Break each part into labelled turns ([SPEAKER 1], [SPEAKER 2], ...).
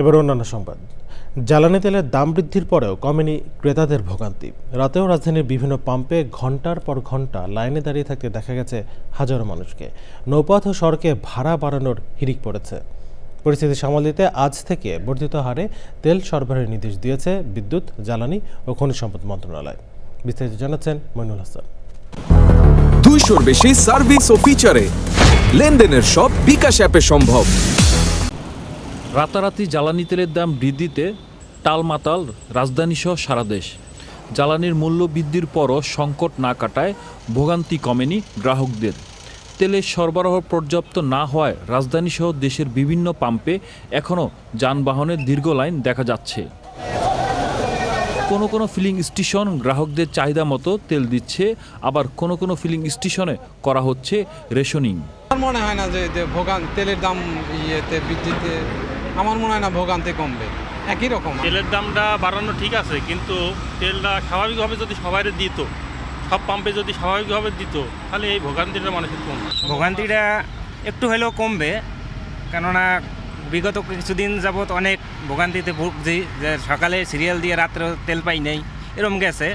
[SPEAKER 1] এবার অন্যান্য সংবাদ। জ্বালানি তেলের দাম বৃদ্ধির পরেও কমেনি ক্রেতাদের ভোগান্তি। রাতেও রাজধানীর বিভিন্ন পাম্পে ঘন্টার পর ঘন্টা লাইনে দাঁড়িয়ে থাকতে দেখা গেছে হাজারো মানুষকে। নৌপথ ও সড়কে ভাড়া বাড়ানোর হিড়িক পড়েছে। পরিস্থিতি সামাল দিতে আজ থেকে বর্ধিত হারে তেল সরবরাহের নির্দেশ দিয়েছে বিদ্যুৎ, জ্বালানি ও খনিজ সম্পদ মন্ত্রণালয়। বিস্তারিত জানাচ্ছেন মইনুল হাসান।
[SPEAKER 2] 200-র বেশি সার্ভিস ও ফিচারে লেনদেনের সব বিকাশ অ্যাপে সম্ভব।
[SPEAKER 3] রাতারাতি জ্বালানি তেলের দাম বৃদ্ধিতে টালমাটাল রাজধানীসহ সারা দেশ। জ্বালানির মূল্য বৃদ্ধির পরও সংকট না কাটায় ভোগান্তি কমেনি গ্রাহকদের। তেলের সরবরাহ পর্যাপ্ত না হওয়ায় রাজধানীসহ দেশের বিভিন্ন পাম্পে এখনও যানবাহনের দীর্ঘ লাইন দেখা যাচ্ছে। কোনো ফিলিং স্টেশন গ্রাহকদের চাহিদা মতো তেল দিচ্ছে, আবার কোনো ফিলিং স্টেশনে করা হচ্ছে রেশনিং।
[SPEAKER 4] আমার মনে হয় না যে তেলের দাম বৃদ্ধিতে আমার মনে হয় না ভোগান্তি কমবে, একই রকম।
[SPEAKER 5] তেলের দামটা বাড়ানো ঠিক আছে, কিন্তু তেলটা স্বাভাবিকভাবে যদি সবাই দিত, সব পাম্পে যদি স্বাভাবিকভাবে দিত, তাহলে এই ভোগান্তিটা মানুষের কমবে।
[SPEAKER 6] ভোগান্তিটা একটু হলেও কমবে, কেননা বিগত কিছুদিন যাবৎ অনেক ভোগান্তিতে ভুগছি, যে সকালে সিরিয়াল দিয়ে রাত্রে তেল পাই নাই, এরকম গেছে।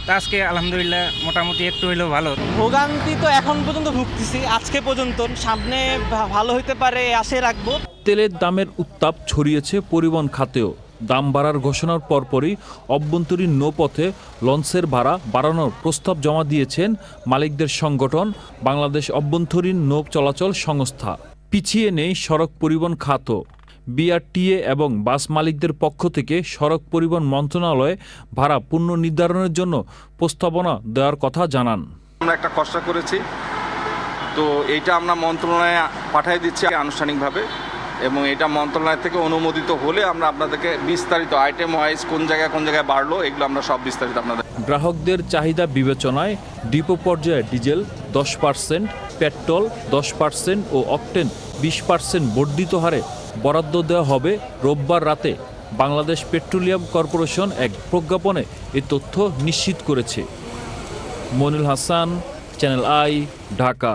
[SPEAKER 6] তা আজকে আলহামদুলিল্লাহ মোটামুটি একটু হলেও ভালো।
[SPEAKER 7] ভোগান্তি তো এখন পর্যন্ত ভুগতেছি, আজকে পর্যন্ত, সামনে ভালো হইতে পারে আশা রাখবো।
[SPEAKER 3] তেলের দামের উত্তাপ ছড়িয়েছে পরিবহন খাতেও। দাম বাড়ার ঘোষণার পরপরই অভ্যন্তরীণ নৌপথে লঞ্চের ভাড়া বাড়ানোর প্রস্তাব জমা দিয়েছেন মালিকদের সংগঠন বাংলাদেশ অভ্যন্তরীণ নৌ চলাচল সংস্থা। পিছিয়ে নেই সড়ক পরিবহন খাতও। বিআরটিএ এবং বাস মালিকদের পক্ষ থেকে সড়ক পরিবহন মন্ত্রণালয়ে ভাড়া পুনর্নির্ধারণের জন্য প্রস্তাবনা দেওয়ার কথা জানান।
[SPEAKER 8] আমরা একটা খসড়া করেছি, তো এইটা আমরা মন্ত্রণালয়ে পাঠিয়ে দিচ্ছি আনুষ্ঠানিকভাবে, এবং এটা মন্ত্রণালয় থেকে অনুমোদিত হলে আমরা আপনাদেরকে বিস্তারিত আইটেম ওয়াইজ কোন জায়গায় বাড়লো, এগুলো আমরা সব বিস্তারিত আপনাদের।
[SPEAKER 3] গ্রাহকদের চাহিদা বিবেচনায় ডিপো পর্যায়ে ডিজেল 10%, পেট্রোল 10% ও অকটেন 20% বর্ধিত হারে বরাদ্দ দেওয়া হবে। রোববার রাতে বাংলাদেশ পেট্রোলিয়াম কর্পোরেশন এক প্রজ্ঞাপনে এই তথ্য নিশ্চিত করেছে। মইনুল হাসান, চ্যানেল আই, ঢাকা।